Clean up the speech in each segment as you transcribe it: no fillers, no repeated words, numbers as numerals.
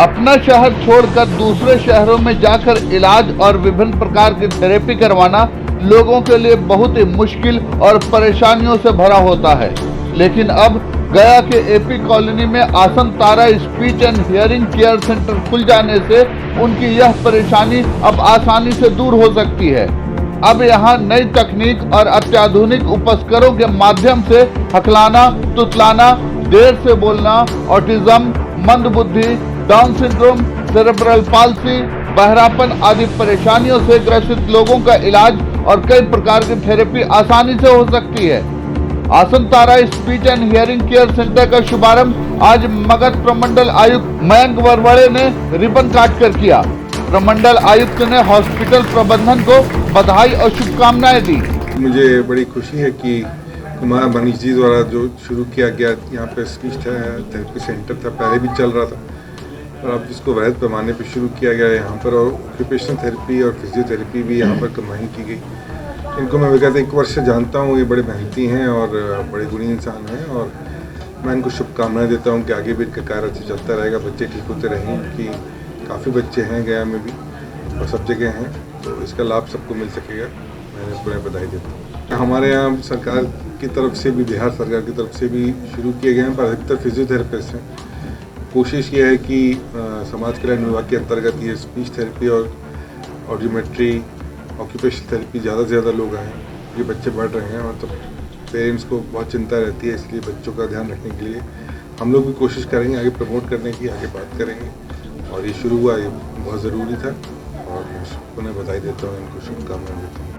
अपना शहर छोड़कर दूसरे शहरों में जाकर इलाज और विभिन्न प्रकार की थेरेपी करवाना लोगों के लिए बहुत ही मुश्किल और परेशानियों से भरा होता है। लेकिन अब गया के एपी कॉलोनी में Asan Tara speech and hearing care centre खुल जाने से उनकी यह परेशानी अब आसानी से दूर हो सकती है। अब यहाँ नई तकनीक और अत्याधुनिक उपकरणों के माध्यम से हकलाना, तुतलाना, देर से बोलना, ऑटिज्म, मंदबुद्धि, डाउन सिंड्रोम, सेरेब्रल पाल्सी, बहरापन आदि परेशानियों से ग्रसित लोगों का इलाज और कई प्रकार की थेरेपी आसानी से हो सकती है। Asan Tara speech and hearing care centre का शुभारंभ आज मगध प्रमंडल आयुक्त मयंक वरवड़े ने रिबन काट कर किया। प्रमंडल आयुक्त ने हॉस्पिटल प्रबंधन को बधाई और शुभकामनाएं दी। मुझे बड़ी खुशी है कि कुमार मनीष जी द्वारा जो शुरू किया गया यहाँ पे स्पीच थेरेपी सेंटर था, पहले भी चल रहा था और अब जिसको वृहद पैमाने पे शुरू किया गया यहाँ पर, और ऑक्यूपेशनल थेरेपी और फिजियोथेरेपी भी यहाँ पर कंबाइन की गई। इनको मैं विगत 1 वर्ष से जानता हूँ, ये बड़े मेहनती हैं और बड़े गुणी इंसान हैं और मैं इनको शुभकामनाएं देता हूँ कि आगे भी इनका कार्य अच्छा चलता रहेगा, बच्चे ठीक होते रहेंगे। कि काफ़ी बच्चे हैं गया में भी और सब जगह हैं, तो इसका लाभ सबको मिल सकेगा। मैं इसको बधाई देता हूँ। हमारे यहाँ सरकार की तरफ से भी, बिहार सरकार की तरफ से भी शुरू किए गए हैं, पर अधिकतर फिजियोथेरेपिस्ट हैं। कोशिश ये है कि समाज कल्याण विभाग के अंतर्गत ये स्पीच थेरेपी और ऑडियोमेट्री, ऑक्यूपेशनल थेरेपी ज़्यादा से ज़्यादा लोग आए। ये बच्चे बढ़ रहे हैं और तो पेरेंट्स को बहुत चिंता रहती है, इसलिए बच्चों का ध्यान रखने के लिए हम लोग भी कोशिश करेंगे आगे प्रमोट करने की, आगे बात करेंगे। और ये शुरू हुआ, ये बहुत ज़रूरी था और मैं उन्हें बधाई देता हूँ, इनको शुभकामनाएं देता हूँ।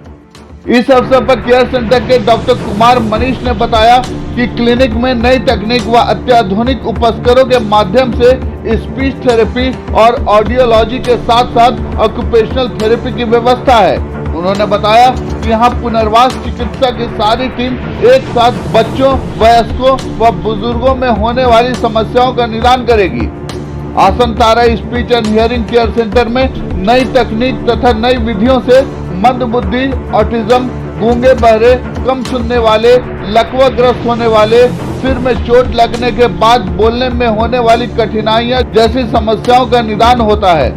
इस अवसर पर केयर सेंटर के डॉक्टर कुमार मनीष ने बताया कि क्लिनिक में नई तकनीक व अत्याधुनिक उपकरणों के माध्यम से स्पीच थेरेपी और ऑडियोलॉजी के साथ साथ ऑक्यूपेशनल थेरेपी की व्यवस्था है। उन्होंने बताया कि यहाँ पुनर्वास चिकित्सा की सारी टीम एक साथ बच्चों, वयस्कों व बुजुर्गों में होने वाली समस्याओं का निदान करेगी। Asan Tara speech and hearing care centre में नई तकनीक तथा नई विधियों से मंदबुद्धि, ऑटिज्म, गूंगे बहरे, कम सुनने वाले, लकवाग्रस्त होने वाले, सिर में चोट लगने के बाद बोलने में होने वाली कठिनाइयां जैसी समस्याओं का निदान होता है।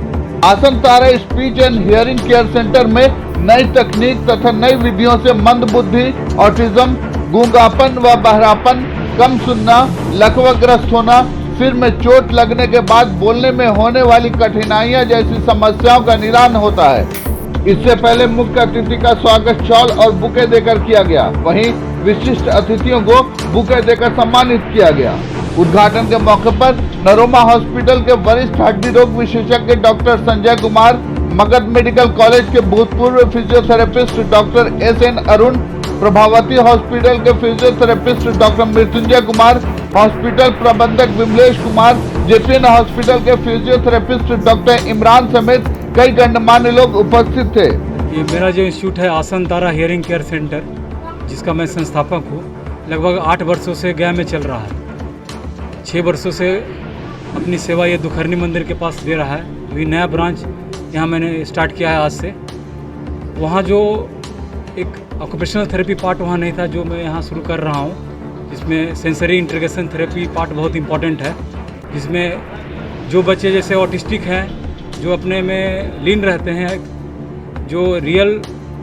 Asan Tara speech and hearing care centre में नई तकनीक तथा नई विधियों से मंदबुद्धि, ऑटिज्म, गूंगापन व बहरापन, कम सुनना, लकवाग्रस्त होना, सिर में चोट लगने के बाद बोलने में होने वाली कठिनाइयां जैसी समस्याओं का निदान होता है। इससे पहले मुख्य अतिथि का स्वागत शॉल और बुके देकर किया गया। वहीं विशिष्ट अतिथियों को बुके देकर सम्मानित किया गया। उद्घाटन के मौके पर नरोमा हॉस्पिटल के वरिष्ठ हड्डी रोग विशेषज्ञ doctor Sanjay Kumar, Magadh medical college के भूतपूर्व physiotherapist doctor SN Arun, Prabhavati hospital के physiotherapist doctor Mrityunjay Kumar, hospital प्रबंधक विमलेश कुमार, JPN हॉस्पिटल के फिजियोथेरेपिस्ट डॉक्टर इमरान समेत कई गणमान्य लोग उपस्थित थे। ये मेरा जो इंस्टीट्यूट है आसन तारा हियरिंग केयर सेंटर, जिसका मैं संस्थापक हूँ, लगभग 8 वर्षों से गया में चल रहा है। 6 वर्षों से अपनी सेवा ये दुखरनी मंदिर के पास दे रहा है। अभी नया ब्रांच यहाँ मैंने स्टार्ट किया है आज से। वहाँ जो एक ऑक्यूपेशनल थेरेपी पार्ट वहाँ नहीं था, जो मैं यहाँ शुरू कर रहा हूँ, जिसमें सेंसरी इंटीग्रेशन थेरेपी पार्ट बहुत इम्पॉर्टेंट है, जिसमें जो बच्चे जैसे ऑटिस्टिक हैं, जो अपने में लीन रहते हैं, जो रियल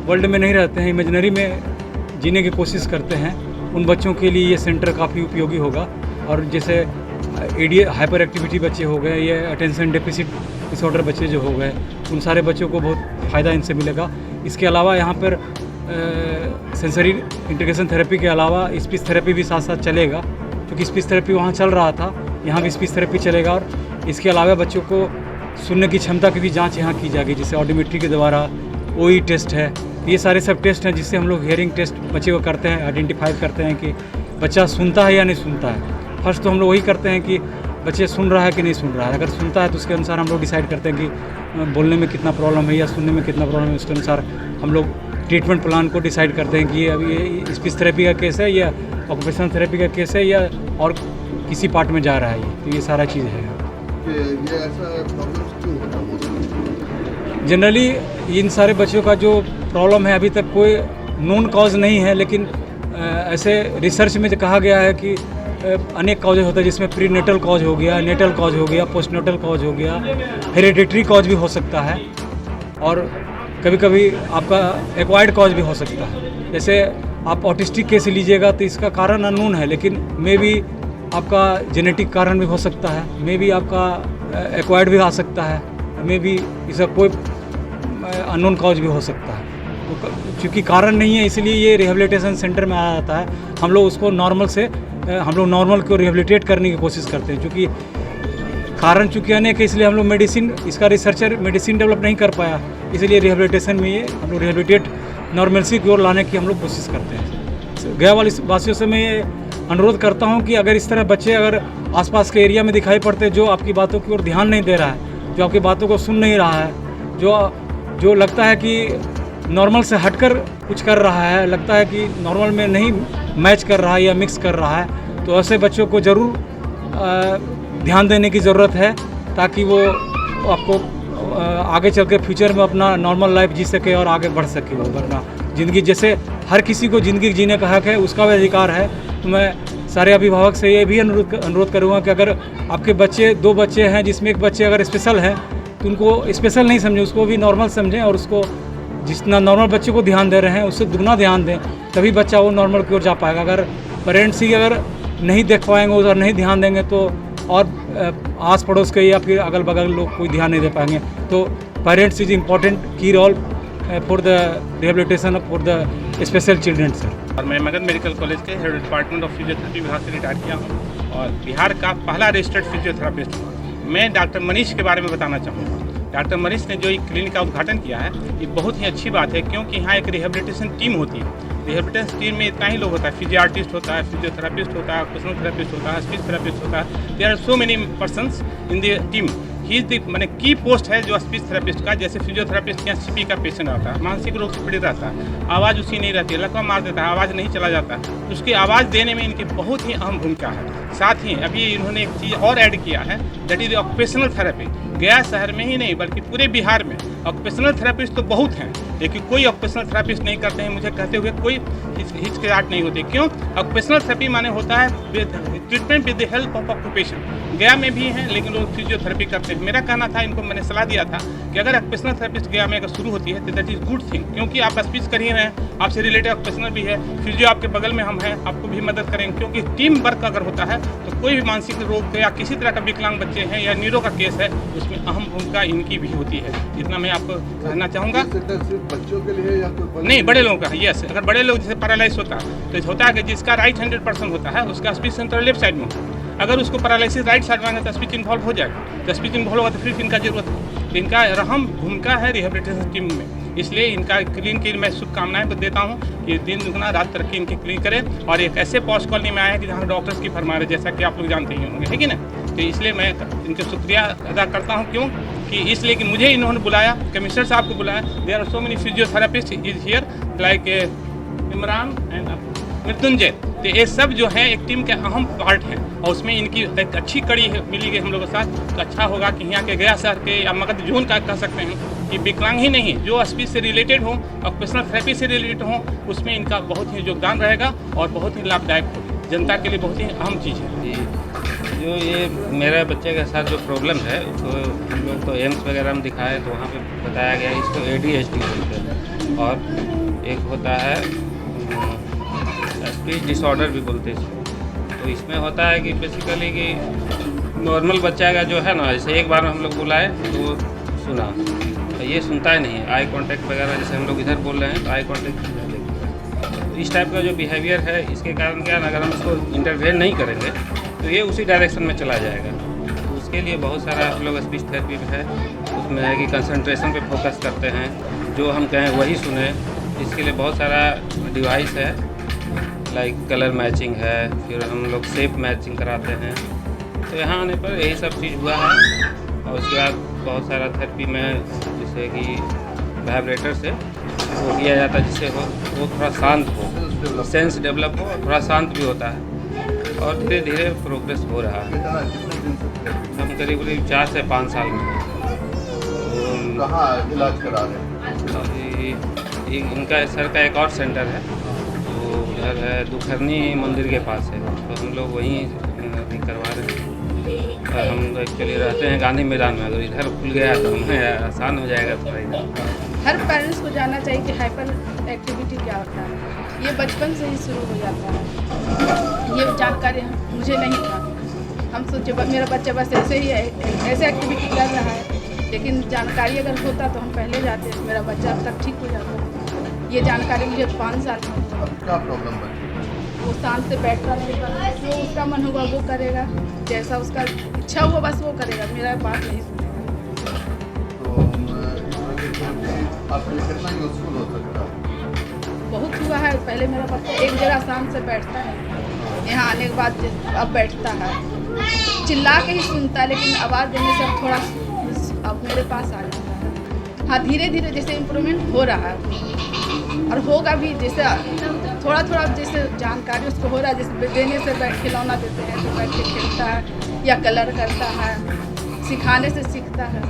वर्ल्ड में नहीं रहते हैं, इमेजिनरी में जीने की कोशिश करते हैं, उन बच्चों के लिए ये सेंटर काफ़ी उपयोगी होगा। और जैसे ADHD हाइपर एक्टिविटी बच्चे हो गए, ये अटेंशन डेफिसिट डिसऑर्डर बच्चे जो हो गए, उन सारे बच्चों को बहुत फ़ायदा इनसे मिलेगा। इसके अलावा यहाँ पर सेंसरी इंटीग्रेशन थेरेपी के अलावा स्पीच थेरेपी भी साथ साथ चलेगा, क्योंकि स्पीच थेरेपी वहाँ चल रहा था, यहाँ भी स्पीच थेरेपी चलेगा। और इसके अलावा बच्चों को सुनने की क्षमता की भी जांच यहाँ की जाएगी, जैसे ऑडियोमेट्री के द्वारा OE टेस्ट है। ये सारे सब टेस्ट हैं जिससे हम लोग हियरिंग टेस्ट बच्चे को करते हैं, आइडेंटिफाई करते हैं कि बच्चा सुनता है या नहीं सुनता है। फर्स्ट तो हम लोग वही करते हैं कि बच्चे सुन रहा है कि नहीं सुन रहा है। अगर सुनता है तो उसके अनुसार हम लोग डिसाइड करते हैं कि बोलने में कितना प्रॉब्लम है या सुनने में कितना प्रॉब्लम है। उसके अनुसार हम लोग ट्रीटमेंट प्लान को डिसाइड करते हैं कि अभी ये स्पीच थेरेपी का केस है या ऑक्यूपेशनल थेरेपी का केस है या और किसी पार्ट में जा रहा है। तो ये सारा चीज़ है। ये ऐसा प्रॉब्लम्स क्यों होता है? जनरली इन सारे बच्चों का जो प्रॉब्लम है अभी तक कोई नोन कॉज नहीं है, लेकिन ऐसे रिसर्च में कहा गया है कि अनेक कॉजेज होता है, जिसमें प्री नेटल कॉज हो गया, नेटल कॉज हो गया, पोस्ट नेटल कॉज हो गया, हेरिडिटरी कॉज भी हो सकता है, और कभी कभी आपका एक्वायर्ड कॉज भी हो सकता है। जैसे आप ऑटिस्टिक केस लीजिएगा तो इसका कारण अननोन है, लेकिन मे भी आपका जेनेटिक कारण भी हो सकता है, मे भी आपका एक्वायर्ड भी आ सकता है, मे भी इसका कोई अननोन कॉज भी हो सकता है। तो चूँकि कारण नहीं है, इसलिए ये रिहेबिलिटेशन सेंटर में आ जाता है। हम लोग उसको नॉर्मल को रिहेबिलिटेट करने की कोशिश करते हैं, क्योंकि कारण चूँकि अनेक है, इसलिए हम लोग इसका रिसर्चर मेडिसिन डेवलप नहीं कर पाया, इसलिए रिहेबिलिटेशन में ये हम लोग रिहेबिलिटेट नॉर्मलसी की ओर लाने की हम लोग कोशिश करते हैं। गया वासियों से मैं ये अनुरोध करता हूँ कि अगर इस तरह बच्चे अगर आसपास के एरिया में दिखाई पड़ते हैं, जो आपकी बातों की ओर ध्यान नहीं दे रहा है, जो आपकी बातों को सुन नहीं रहा है, जो लगता है कि नॉर्मल से हटकर कुछ कर रहा है, लगता है कि नॉर्मल में नहीं मैच कर रहा है या मिक्स कर रहा है, तो ऐसे बच्चों को ज़रूर ध्यान देने की ज़रूरत है, ताकि वो आपको आगे चल के फ्यूचर में अपना नॉर्मल लाइफ जी सके और आगे बढ़ सके। वो वरना ज़िंदगी, जैसे हर किसी को ज़िंदगी जीने का हक है, उसका भी अधिकार है। तो मैं सारे अभिभावक से ये भी अनुरोध करूँगा कि अगर आपके बच्चे 2 बच्चे हैं, जिसमें एक बच्चे अगर स्पेशल है, तो उनको स्पेशल नहीं समझें, उसको भी नॉर्मल समझें, और उसको जितना नॉर्मल बच्चे को ध्यान दे रहे हैं उससे दुगना ध्यान दें, तभी बच्चा वो नॉर्मल की ओर जा पाएगा। अगर पेरेंट्स ही अगर नहीं देख पाएंगे और नहीं ध्यान देंगे, तो और आस पड़ोस के या फिर अगल बगल लोग कोई ध्यान नहीं दे पाएंगे। तो पेरेंट्स इज इम्पॉर्टेंट की role for the rehabilitation for the special children sir. और मैं मगध मेडिकल कॉलेज के हेड डिपार्टमेंट ऑफ फिजियोथेरेपी विभाग से रिटायर किया हूँ और बिहार का पहला रजिस्टर्ड फिजियोथेरापिस्ट हूँ। मैं डॉक्टर मनीष के बारे में बताना चाहूँगा। डॉक्टर मनीष ने जो एक क्लिनिक का उद्घाटन किया है, ये बहुत ही अच्छी बात है, क्योंकि यहाँ एक रिहेबिलिटेशन टीम होती है। रिहेबिलिटेशन टीम में इतना ही लोग होता है, फिजियोआर्टिस्ट होता है, फिजियोथेरापिस्ट होता है, ऑक्यूपेशनल थेरेपिस्ट होता है, स्पीच थेरेपिस्ट होता है। There are so many persons in the team. He is the मैंने की पोस्ट है जो स्पीच थेरेपिस्ट का। जैसे फिजियोथेरापिस्ट या सीपी का पेशेंट आता है, मानसिक रोग से पीड़ित रहता है, आवाज़ उसकी नहीं रहती है, लकवा मार देता है, आवाज़ नहीं चला जाता है, तो उसकी आवाज़ देने में इनकी बहुत ही अहम भूमिका है। साथ ही अभी इन्होंने एक चीज़ और ऐड किया है, दैट इज ऑक्यूपेशनल थेरेपी। गया शहर में ही नहीं बल्कि पूरे बिहार में ऑक्यूपेशनल थेरेपिस्ट तो बहुत हैं, लेकिन कोई ऑक्यूपेशनल थेरेपिस्ट नहीं करते हैं। मुझे कहते हुए कोई हिचकिचाहट नहीं होती। क्यों? ऑक्यूपेशनल थेरेपी माने होता है treatment with the help of occupation. गया में भी हैं, लेकिन लोग फिजियोथेरेपी करते हैं। मेरा कहना था, इनको मैंने सलाह दिया था कि अगर ऑक्यूपेशनल थेरेपिस्ट गया में अगर शुरू होती है तो दैट इज गुड थिंग, क्योंकि आप स्पीच कर ही रहे हैं, आपसे रिलेटेड ऑक्यूपेशनल भी है, फिजियो आपके बगल में हम हैं, आपको भी मदद करेंगे। क्योंकि टीम वर्क अगर होता है तो कोई भी मानसिक रोग या किसी तरह का विकलांग बच्चे हैं या न्यूरो का केस है, उसमें अहम भूमिका इनकी भी होती है। इतना मैं आपको कहना चाहूँगा। सिर्फ बच्चों के लिए या नहीं, बड़े लोगों का है। यस, अगर बड़े लोग जैसे पैरालाइज होता है तो होता है कि जिसका राइट 100% होता है, उसका स्पीच सेंटर लेफ्ट साइड में होता है। अगर उसको पैरालिसिस राइट साइड में है तो स्पीच इन्वॉल्व हो जाएगा। तो स्पीच इन्वॉल्व होगा तो फिर इनका जरूरत है। तो इनका अहम भूमिका है रिहेबिलिटेशन टीम में, इसलिए इनका क्लिनिक की मैं शुभकामनाएं तो देता हूं कि दिन दुगना रात तरक्की इनकी क्लिनिक करें। और एक ऐसे पॉश कॉलोनी में आया कि जहाँ डॉक्टर्स की फरमाइश, जैसा कि आप लोग जानते ही होंगे, है कि ना। तो इसलिए मैं इनका शुक्रिया अदा करता हूँ। क्यों कि इसलिए कि मुझे इन्होंने बुलाया, कमिश्नर साहब को बुलाया। There are so many physiotherapist is here like Imran and Mrityunjay. तो ये सब जो है एक टीम के अहम पार्ट हैं, और उसमें इनकी एक अच्छी कड़ी मिली गई हम लोगों के साथ। तो अच्छा होगा कि यहाँ के गया शहर के या मगध जोन का कह सकते हैं कि विकलांग ही नहीं, जो स्पीच से रिलेटेड हो, ऑक्यूपेशनल थेरेपी से रिलेटेड हो, उसमें इनका बहुत ही योगदान रहेगा और बहुत ही लाभदायक होगी, जनता के लिए बहुत ही अहम चीज़ है। जो ये मेरे बच्चे के साथ जो प्रॉब्लम है, उसको हम लोग तो एम्स वगैरह में दिखाए तो वहाँ पे बताया गया इसको ADHD बोलते हैं, और एक होता है स्पीच डिसऑर्डर भी बोलते हैं इसको। तो इसमें होता है कि बेसिकली कि नॉर्मल बच्चा का जो है ना, जैसे एक बार हम लोग बुलाए तो वो सुना, तो ये सुनता ही नहीं। आई कांटेक्ट वगैरह जैसे हम लोग इधर बोल रहे हैं तो आई कांटेक्ट तो इस टाइप का जो बिहेवियर है, इसके कारण क्या, अगर हम इसको इंटरवेन नहीं करेंगे तो ये उसी डायरेक्शन में चला जाएगा। तो उसके लिए बहुत सारा हम लोग स्पीच थेरेपी है, उसमें है कि कंसंट्रेशन पे फोकस करते हैं, जो हम कहें वही सुने। इसके लिए बहुत सारा डिवाइस है, लाइक कलर मैचिंग है, फिर हम लोग शेप मैचिंग कराते हैं। तो यहाँ आने पर यही सब चीज़ हुआ है। और उसके बाद बहुत सारा थेरेपी में जैसे कि वाइब्रेटर से वो किया जाता है, जिससे वो थोड़ा शांत हो, सेंस डेवलप हो, थोड़ा शांत भी होता है, और धीरे धीरे प्रोग्रेस हो रहा है। हम करीब 4 से 5 साल में कहाँ इलाज करा रहे हैं? इनका सर का एक और सेंटर है, तो उधर है दुखरनी मंदिर के पास है, तो हम लोग वहीं अभी करवा रहे हैं। और हम एक्चुअली रहते हैं गांधी मैदान में, अगर इधर खुल गया तो हमें आसान हो जाएगा थोड़ा इधर। हर पेरेंट्स को जानना चाहिए कि हाइपर एक्टिविटी क्या होता है। ये बचपन से ही शुरू हो जाता है। ये जानकारी मुझे नहीं था। हम सोचे मेरा बच्चा बस ऐसे ही ऐसे एक्टिविटी कर रहा है, लेकिन जानकारी अगर होता तो हम पहले जाते, मेरा बच्चा अब तक ठीक हो जाता। ये जानकारी मुझे 5 साल में। क्या प्रॉब्लम है? वो शांत से बैठता रहेगा, जो उसका मन होगा वो करेगा, जैसा उसका इच्छा हुआ बस वो करेगा, मेरा बात नहीं सुनेगा। तो आपके लिए कितना यूजफुल हो सकता है? बहुत हुआ है। पहले मेरा बच्चा एक जगह शांत से बैठता है, यहाँ आने के बाद अब बैठता है, चिल्ला के ही सुनता है, लेकिन आवाज़ देने से अब थोड़ा अब मेरे पास आ जाता है। हाँ, धीरे धीरे जैसे इम्प्रूवमेंट हो रहा है और होगा भी, जैसे थोड़ा थोड़ा जैसे जानकारी उसको हो रहा है, जैसे देने से बैठ खिलौना देते हैं तो बैठ के खेलता है या कलर करता है, सिखाने से सीखता है।